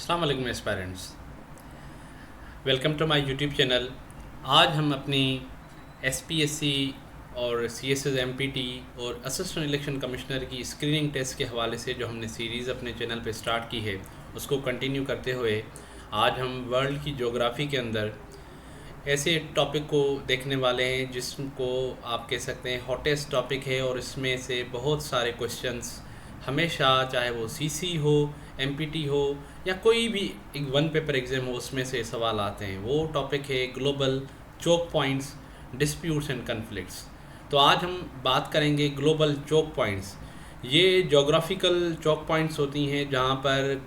अस्सलाम वालेकुम aspirants, welcome to my YouTube channel. आज हम अपनी एसपीएससी और सीएसएस एमपीटी और असिस्टेंट इलेक्शन कमिश्नर की स्क्रीनिंग टेस्ट के हवाले से जो हमने सीरीज़ अपने चैनल पे स्टार्ट की है उसको कंटिन्यू करते हुए आज हम वर्ल्ड की ज्योग्राफ़ी के अंदर ऐसे टॉपिक को देखने वाले हैं जिसको आप कह सकते हैं हॉटेस्ट टॉपिक है। और इसमें से बहुत सारे क्वेश्चंस हमेशा, चाहे वो सीसी हो, एमपीटी हो या कोई भी एक वन पेपर एग्ज़ाम हो, उसमें से सवाल आते हैं। वो टॉपिक है global choke points, disputes and conflicts. तो आज हम बात करेंगे ग्लोबल चोक पॉइंट्स। ये जोग्राफिकल चोक पॉइंट्स होती हैं जहाँ पर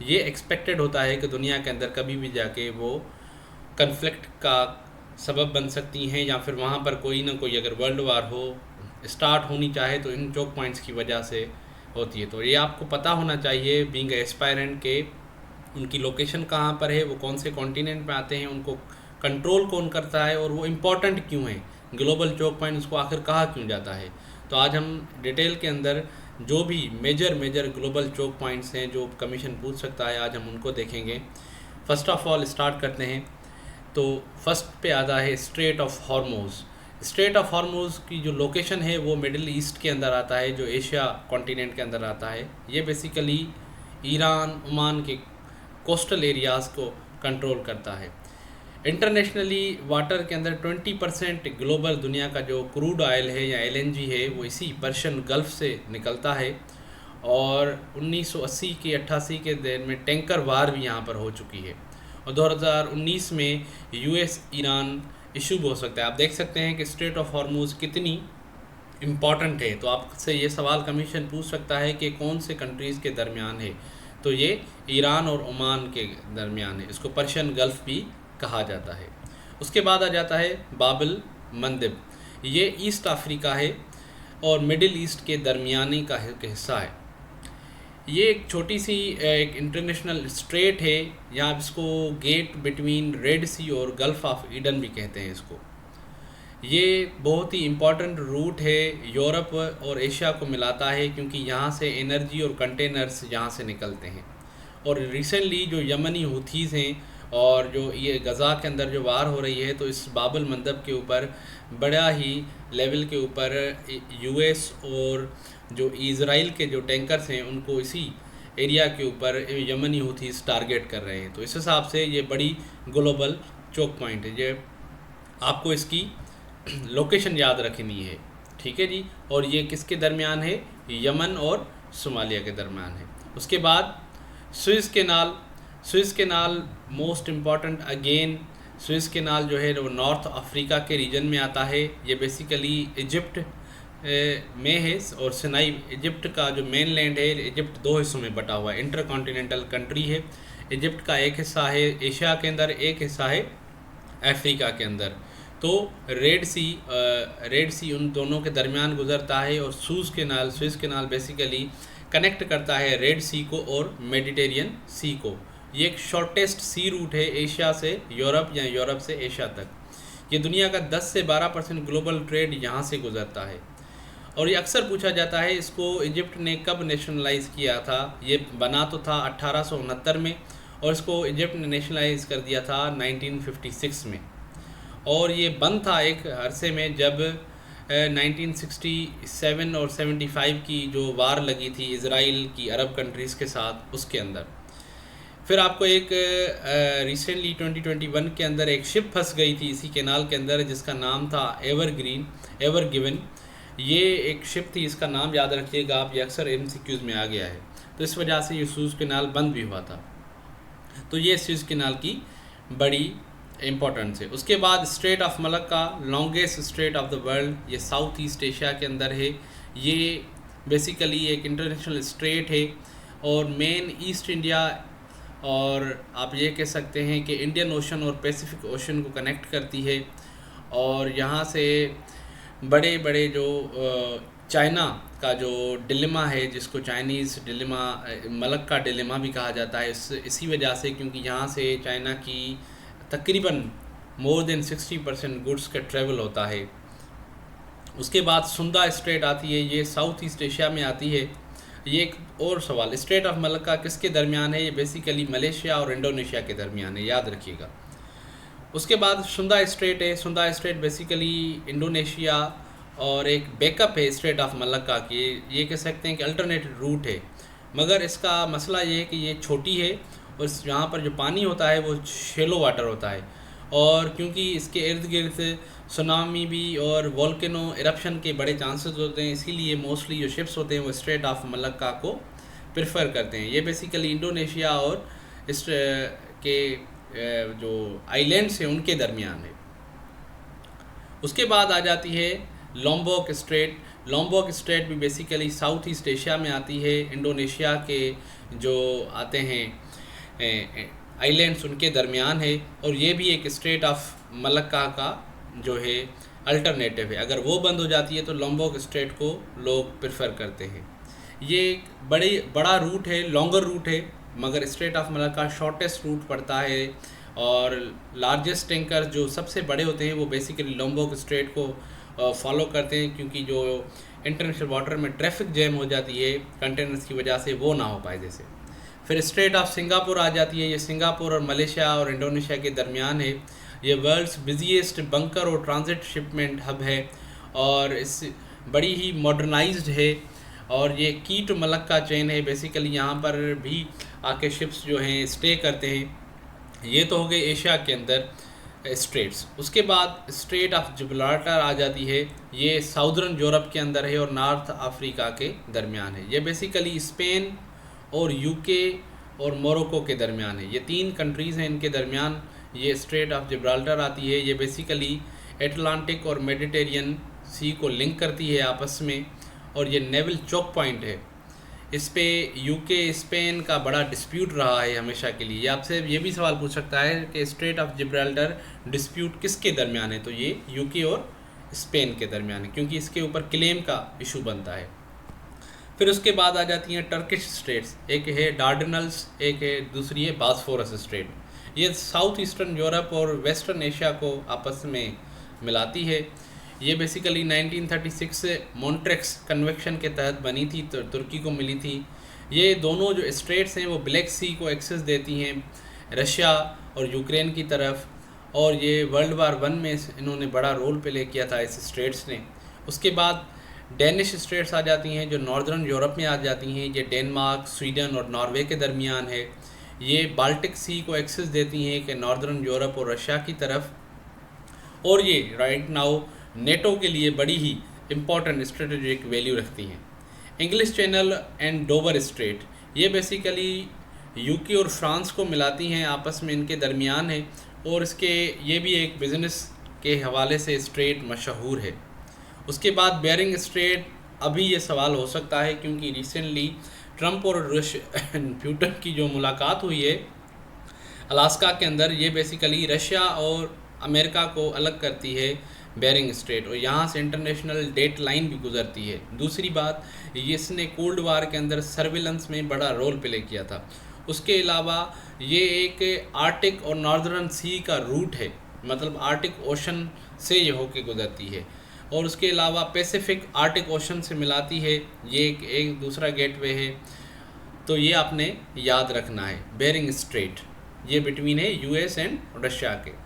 ये एक्सपेक्टेड होता है कि दुनिया के अंदर कभी भी जाके वो कन्फ्लिक्ट का सबब बन सकती हैं, या फिर वहाँ पर कोई ना कोई अगर वर्ल्ड वार हो स्टार्ट होनी चाहे तो इन चोक पॉइंट्स की वजह से होती है। तो ये आपको पता होना चाहिए बीइंग एस्पायरेंट के उनकी लोकेशन कहाँ पर है, वो कौन से कॉन्टिनेंट में आते हैं, उनको कंट्रोल कौन करता है और वो इम्पॉर्टेंट क्यों है। ग्लोबल चोक पॉइंट उसको आखिर कहा क्यों जाता है। तो आज हम डिटेल के अंदर जो भी मेजर ग्लोबल चोक पॉइंट्स हैं जो कमीशन पूछ सकता है, आज हम उनको देखेंगे। फ़र्स्ट ऑफ ऑल स्टार्ट करते हैं। तो फर्स्ट पे आता है स्ट्रेट ऑफ हॉर्मोज़। स्ट्रेट ऑफ हॉर्मोज़ की जो लोकेशन है वो मिडिल ईस्ट के अंदर आता है, जो एशिया कॉन्टिनेंट के अंदर आता है। ये बेसिकली ईरान, ओमान के कोस्टल एरियाज़ को कंट्रोल करता है। इंटरनेशनली वाटर के अंदर 20% ग्लोबल दुनिया का जो क्रूड ऑयल है या एलएनजी है वो इसी पर्शियन गल्फ़ से निकलता है। और 1980 के 88 के दिन में टैंकर वार भी यहाँ पर हो चुकी है। और 2019 में यूएस ईरान इशू हो सकता है। आप देख सकते हैं कि स्ट्रेट ऑफ हॉर्मूज़ कितनी इम्पॉर्टेंट है। तो आपसे ये सवाल कमीशन पूछ सकता है कि कौन से कंट्रीज़ के दरमियान है। तो ये ईरान और ओमान के दरमियान है। इसको पर्शियन गल्फ़ भी कहा जाता है। उसके बाद आ जाता है बाबल मंदिब। ये ईस्ट अफ्रीका है और मिडिल ईस्ट के दरमियानी का हिस्सा है। ये एक छोटी सी एक इंटरनेशनल स्ट्रेट है, या आप इसको गेट बिटवीन रेड सी और गल्फ़ ऑफ ईडन भी कहते हैं इसको। ये बहुत ही इम्पॉर्टेंट रूट है, यूरोप और एशिया को मिलाता है, क्योंकि यहाँ से एनर्जी और कंटेनर्स यहाँ से निकलते हैं। और रिसेंटली जो यमनी हुथीज़ हैं और जो ये गज़ा के अंदर जो वार हो रही है, तो इस बाबल मंदब के ऊपर बड़ा ही लेवल के ऊपर यूएस और जो इज़राइल के जो टैंकर्स हैं उनको इसी एरिया के ऊपर यमनी हुथीज़ टारगेट कर रहे हैं। तो इस हिसाब से ये बड़ी ग्लोबल चोक पॉइंट है। ये आपको इसकी लोकेशन याद रखनी है, ठीक है जी। और ये किसके दरमियान है? यमन और सोमालिया के दरमियान है। उसके बाद Swiss canal most important again. Swiss canal जो है वो नॉर्थ अफ्रीका के रीजन में आता है। ये बेसिकली इजिप्ट में है और सिनाई इजिप्ट का जो मेन लैंड है, इजिप्ट दो हिस्सों में बटा हुआ है। इंटर कॉन्टिनेंटल कंट्री है। इजिप्ट का एक हिस्सा है एशिया के अंदर, एक हिस्सा है अफ्रीका के अंदर। तो रेड सी उन दोनों के दरमियान गुजरता है। और स्विस कैनाल बेसिकली कनेक्ट करता है रेड सी को और मेडिटेरियन सी को। ये एक शॉर्टेस्ट सी रूट है एशिया से यूरोप या यूरोप से एशिया तक। ये दुनिया का 10 से 12% ग्लोबल ट्रेड यहाँ से गुजरता है। और ये अक्सर पूछा जाता है इसको इजिप्ट ने कब नेशनलाइज़ किया था। ये बना तो था 1869 में और इसको इजिप्ट ने नेशनलाइज कर दिया था 1956 में। और ये बंद था एक अरसे में जब 1967 और 75 की जो वार लगी थी इज़राइल की अरब कंट्रीज़ के साथ, उसके अंदर। फिर आपको एक रिसेंटली 2021 के अंदर एक शिप फंस गई थी इसी कैनाल के अंदर जिसका नाम था एवर गिवन। ये एक शिप थी, इसका नाम याद रखिएगा आप, ये अक्सर MCQs में आ गया है। तो इस वजह से ये स्विस कैनाल बंद भी हुआ था। तो ये स्विस कैनाल की बड़ी इम्पोर्टेंस है। उसके बाद straight of Malacca, longest straight of the world, ये साउथ ईस्ट एशिया के अंदर है। ये बेसिकली एक इंटरनेशनल स्ट्रेट है और मेन ईस्ट इंडिया और आप ये कह सकते हैं कि इंडियन ओशन और पैसिफिक ओशन को कनेक्ट करती है। और यहाँ से बड़े बड़े जो चाइना का जो डिलेमा है, जिसको चाइनीज़ डिलेमा, मलक्का डिलेमा भी कहा जाता है, इसी वजह से, क्योंकि यहाँ से चाइना की तकरीबन मोर देन 60% गुड्स का ट्रैवल होता है। उसके बाद सुंदा स्ट्रेट आती है, ये साउथ ईस्ट एशिया में आती है। ये एक और सवाल, स्ट्रेट ऑफ मलक्का किसके दरमियान है? ये बेसिकली मलेशिया और इंडोनेशिया के दरमियान है, याद रखिएगा। उसके बाद सुंदा स्ट्रेट है। सुंदा स्ट्रेट बेसिकली इंडोनेशिया और एक बैकअप है स्ट्रेट ऑफ मलक्का की। ये कह सकते हैं कि अल्टरनेटिव रूट है, मगर इसका मसला ये है कि ये छोटी है और यहाँ पर जो पानी होता है वो शेलो वाटर होता है, और क्योंकि इसके इर्द गिर्द सुनामी भी और वोल्केनो इरप्शन के बड़े चांसेस होते हैं, इसीलिए मोस्टली जो शिप्स होते हैं वो स्ट्रेट ऑफ मलक्का को प्रेफर करते हैं। ये बेसिकली इंडोनेशिया और इस के जो आइलैंड्स हैं उनके दरमियान है। उसके बाद आ जाती है लॉम्बोक स्ट्रेट। लॉम्बोक स्ट्रेट भी बेसिकली साउथ ईस्ट एशिया में आती है। इंडोनेशिया के जो आते हैं आइलैंड्स उनके दरमियान है, और ये भी एक स्ट्रेट ऑफ मलक्का का जो है अल्टरनेटिव है। अगर वो बंद हो जाती है तो लॉम्बोक स्ट्रेट को लोग प्रेफर करते हैं। ये एक बड़ा रूट है, लॉन्गर रूट है, मगर straight of Malacca shortest route पड़ता है, और लार्जेस्ट टैंकर जो सबसे बड़े होते हैं वो बेसिकली लॉम्बोक स्ट्रेट को फॉलो करते हैं, क्योंकि जो इंटरनेशनल वाटर में ट्रैफिक जैम हो जाती है कंटेनर्स की वजह से, वो ना हो पाए जैसे। फिर स्ट्रेट ऑफ सिंगापुर आ जाती है। ये सिंगापुर और मलेशिया और इंडोनेशिया के दरमियान है। ये वर्ल्ड्स बिजीएस्ट बंकर और ट्रांजिट शिपमेंट हब है, और इस बड़ी ही मॉडर्नाइज्ड है, और ये की टू मलक्का चेन है। बेसिकली यहाँ पर भी आके शिप्स जो हैं स्टे करते हैं। ये तो हो गए एशिया के अंदर स्ट्रेट्स। उसके बाद स्ट्रेट ऑफ जिब्राल्टर आ जाती है। ये साउदर्न यूरोप के अंदर है और नॉर्थ अफ्रीका के दरमियान है। ये बेसिकली स्पेन और यूके और मोरक्को के दरमियान है। ये 3 कंट्रीज़ हैं, इनके दरमियान ये स्ट्रेट ऑफ जिब्राल्टर आती है। ये बेसिकली एटलांटिक और मेडिटेरियन सी को लिंक करती है आपस में, और ये नेवल चौक पॉइंट है। इस पे यूके स्पेन का बड़ा डिस्प्यूट रहा है हमेशा के लिए। आपसे ये भी सवाल पूछ सकता है कि स्ट्रेट ऑफ जिब्राल्टर डिस्प्यूट किसके दरमियान है, तो ये यूके और स्पेन के दरमियान है, क्योंकि इसके ऊपर क्लेम का इशू बनता है। फिर उसके बाद आ जाती हैं टर्किश स्ट्रेट्स। एक है डार्डनल्स, एक है दूसरी है बॉस्फोरस स्ट्रेट। ये साउथ ईस्टर्न यूरोप और वेस्टर्न एशिया को आपस में मिलाती है। ये बेसिकली 1936 मॉन्ट्रेक्स कन्वेक्शन के तहत बनी थी, तो तुर्की को मिली थी। ये दोनों जो स्ट्रेट्स हैं वो ब्लैक सी को एक्सेस देती हैं रशिया और यूक्रेन की तरफ, और ये वर्ल्ड वार 1 में इन्होंने बड़ा रोल प्ले किया था इस स्ट्रेट्स ने। उसके बाद डेनिश स्ट्रेट्स आ जाती हैं जो नॉर्दर्न यूरोप में आ जाती हैं। ये डेनमार्क, स्वीडन और नॉर्वे के दरमियान है। ये बाल्टिक सी को एक्सेस देती हैं कि नॉर्दर्न यूरोप और रशिया की तरफ, और ये राइट नाउ नेटो के लिए बड़ी ही इम्पॉर्टेंट स्ट्रेटेजिक वैल्यू रखती हैं। English channel and Dover straight, ये बेसिकली यूके और फ्रांस को मिलाती हैं, आपस में इनके दरमियान है, और इसके ये भी एक बिज़नेस के हवाले से स्ट्रेट मशहूर है। उसके बाद बेरिंग स्ट्रेट, अभी ये सवाल हो सकता है क्योंकि रिसेंटली ट्रंप और पुतिन की जो मुलाकात हुई है अलास्का के अंदर, ये बेसिकली रशिया और अमेरिका को अलग करती है बेरिंग स्ट्रेट, और यहाँ से इंटरनेशनल डेट लाइन भी गुजरती है। दूसरी बात, इसने कोल्ड वार के अंदर सर्विलेंस में बड़ा रोल प्ले किया था। उसके अलावा ये एक आर्टिक और नॉर्दर्न सी का रूट है, मतलब आर्टिक ओशन से ये होके गुजरती है, और उसके अलावा पैसिफिक आर्टिक ओशन से मिलाती है। ये एक दूसरा गेटवे है, तो ये आपने याद रखना है। बेरिंग स्ट्रेट ये बिटवीन है यूएस एंड रशिया के।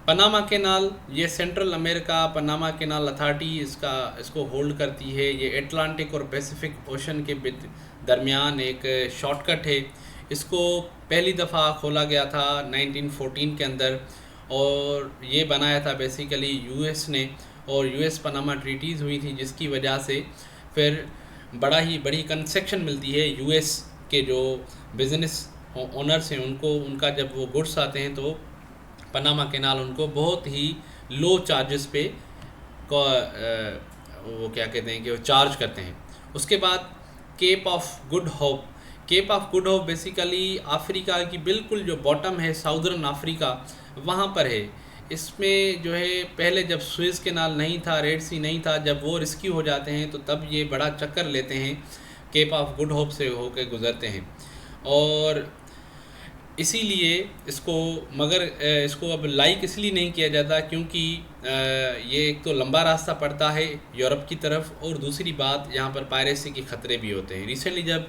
पनामा कैनाल, ये central America Panama canal authority इसको होल्ड करती है। ये एटलांटिक और पैसिफिक ओशन के दरमियान एक शॉर्टकट है। इसको पहली दफ़ा खोला गया था 1914 के अंदर, और ये बनाया था बेसिकली यूएस ने, और यूएस पनामा ट्रीटीज़ हुई थी, जिसकी वजह से फिर बड़ी कंसेक्शन मिलती है यूएस के जो बिज़नेस ओनर्स हैं उनको। उनका जब वो गुड्स आते हैं तो पनामा कैनाल उनको बहुत ही लो चार्जेस पे वो क्या कहते हैं कि वो चार्ज करते हैं। उसके बाद Cape of Good Hope. Cape of Good Hope basically Africa की बिल्कुल जो बॉटम है साउदर्न अफ्रीका, वहाँ पर है। इसमें जो है पहले जब सुएज़ कैनाल नहीं था, रेड सी नहीं था, जब वो रिस्क्यू हो जाते हैं तो तब ये बड़ा चक्कर लेते हैं, केप ऑफ गुड होप से होकर गुजरते हैं। और इसीलिए इसको, मगर इसको अब लाइक इसलिए नहीं किया जाता क्योंकि ये एक तो लंबा रास्ता पड़ता है यूरोप की तरफ, और दूसरी बात यहाँ पर पायरेसी के ख़तरे भी होते हैं। रिसेंटली जब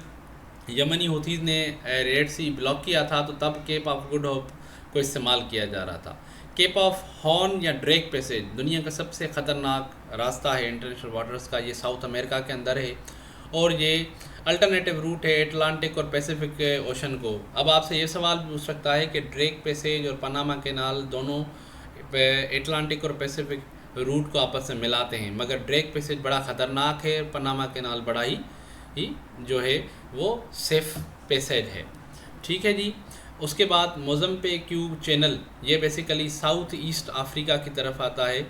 यमनी हुतीज़ ने रेड सी ब्लॉक किया था तो तब केप ऑफ गुड होप को इस्तेमाल किया जा रहा था। केप ऑफ हॉर्न या ड्रेक पैसेज दुनिया का सबसे ख़तरनाक रास्ता है इंटरनेशनल वाटर्स का, ये साउथ अमेरिका के अंदर है और ये अल्टरनेटिव रूट है अटलांटिक और पैसिफिक ओशन को। अब आपसे ये सवाल पूछ सकता है कि ड्रेक पैसेज और पनामा कैनाल दोनों अटलांटिक और पैसिफिक रूट को आपस में मिलाते हैं, मगर ड्रेक पैसेज बड़ा ख़तरनाक है, पनामा कैनाल बड़ा ही जो है वो सेफ पैसेज है। ठीक है जी। उसके बाद मोज़म्बिक चैनल, ये बेसिकली साउथ ईस्ट अफ्रीका की तरफ आता है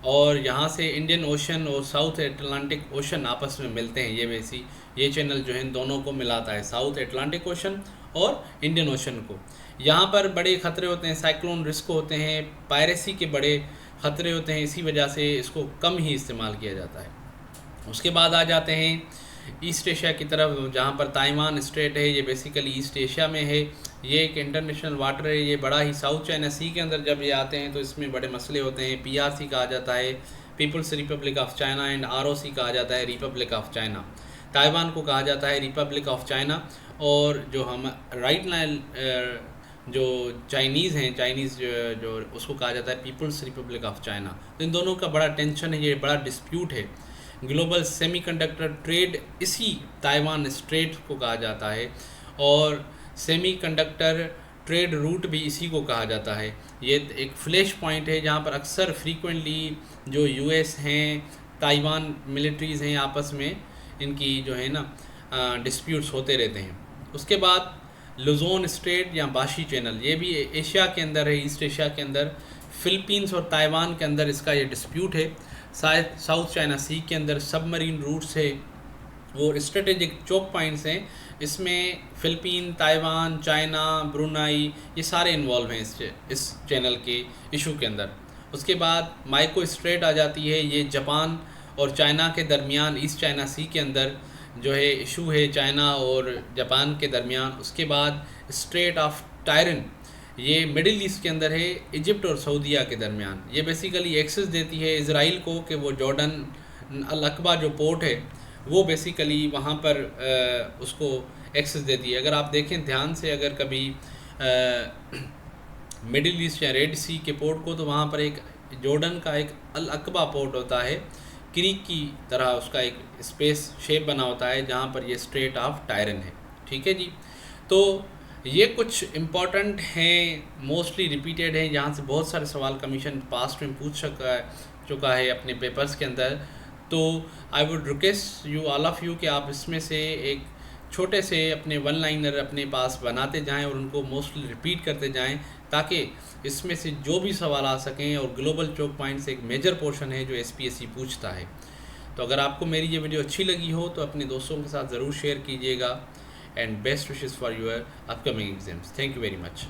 और यहाँ से इंडियन ओशन और साउथ अटलांटिक ओशन आपस में मिलते हैं। ये चैनल जो है इन दोनों को मिलाता है, साउथ अटलांटिक ओशन और इंडियन ओशन को। यहाँ पर बड़े ख़तरे होते हैं, साइक्लोन रिस्क होते हैं, पायरेसी के बड़े ख़तरे होते हैं, इसी वजह से इसको कम ही इस्तेमाल किया जाता है। उसके बाद आ जाते हैं ईस्ट एशिया की तरफ, जहाँ पर ताइवान स्ट्रेट है, ये बेसिकली ईस्ट एशिया में है। ये एक इंटरनेशनल वाटर है, ये बड़ा ही साउथ चाइना सी के अंदर जब ये आते हैं तो इसमें बड़े मसले होते हैं। PRC कहा जाता है, people's republic of China, and ROC कहा जाता है, रिपब्लिक ऑफ चाइना। ताइवान को कहा जाता है रिपब्लिक ऑफ चाइना, और जो हम राइट नाइल जो चाइनीज़ हैं, जो उसको कहा जाता है पीपल्स रिपब्लिक ऑफ चाइना। तो इन दोनों का बड़ा टेंशन है, ये बड़ा डिस्प्यूट है। ग्लोबल सेमीकंडक्टर ट्रेड इसी ताइवान स्ट्रेट को कहा जाता है, और सेमीकंडक्टर ट्रेड रूट भी इसी को कहा जाता है। ये एक फ्लैश पॉइंट है जहाँ पर अक्सर फ्रीक्वेंटली जो US हैं, ताइवान मिलिट्रीज़ हैं, आपस में इनकी जो है ना डिस्प्यूट्स होते रहते हैं। उसके बाद लुजोन स्ट्रेट या बाशी चैनल, ये भी एशिया के अंदर है, ईस्ट एशिया के अंदर, फ़िलीपींस और ताइवान के अंदर इसका ये डिस्प्यूट है। साउथ चाइना सी के अंदर सबमरीन रूट्स है और स्ट्रेटेजिक चोक पॉइंट्स हैं, इसमें फ़िलीपीन, ताइवान, चाइना, ब्रुनाई, ये सारे इन्वॉल्व हैं इस चैनल के इशू के अंदर। उसके बाद माइको स्ट्रेट आ जाती है, ये जापान और चाइना के दरमियान ईस्ट चाइना सी के अंदर जो है इशू है, चाइना और जापान के दरमियान। उसके बाद स्ट्रेट ऑफ टायरन, ये मिडिल ईस्ट के अंदर है, इजिप्ट और सऊदीया के दरमियान। ये बेसिकली एक्सेस देती है इज़राइल को कि वो जॉर्डन अल अकबा जो पोर्ट है वो बेसिकली वहाँ पर उसको एक्सेस देती है। अगर आप देखें ध्यान से, अगर कभी मिडिल ईस्ट या रेड सी के पोर्ट को, तो वहाँ पर एक जॉर्डन का एक अल अकबा पोर्ट होता है, क्रीक की तरह उसका एक स्पेस शेप बना होता है जहाँ पर ये स्ट्रेट ऑफ टायरन है। ठीक है जी। तो ये कुछ इम्पॉर्टेंट हैं, मोस्टली रिपीटेड हैं, जहाँ से बहुत सारे सवाल कमीशन पास्ट में पूछ चुका है अपने पेपर्स के अंदर। तो I would request you all of you कि आप इसमें से एक छोटे से अपने वन लाइनर अपने पास बनाते जाएं और उनको मोस्टली रिपीट करते जाएं, ताकि इसमें से जो भी सवाल आ सकें। और ग्लोबल चोक पॉइंट्स एक मेजर पोर्शन है जो SPSC पूछता है। तो अगर आपको मेरी ये वीडियो अच्छी लगी हो तो अपने दोस्तों के साथ ज़रूर शेयर कीजिएगा, and best wishes for your upcoming exams. Thank you very much.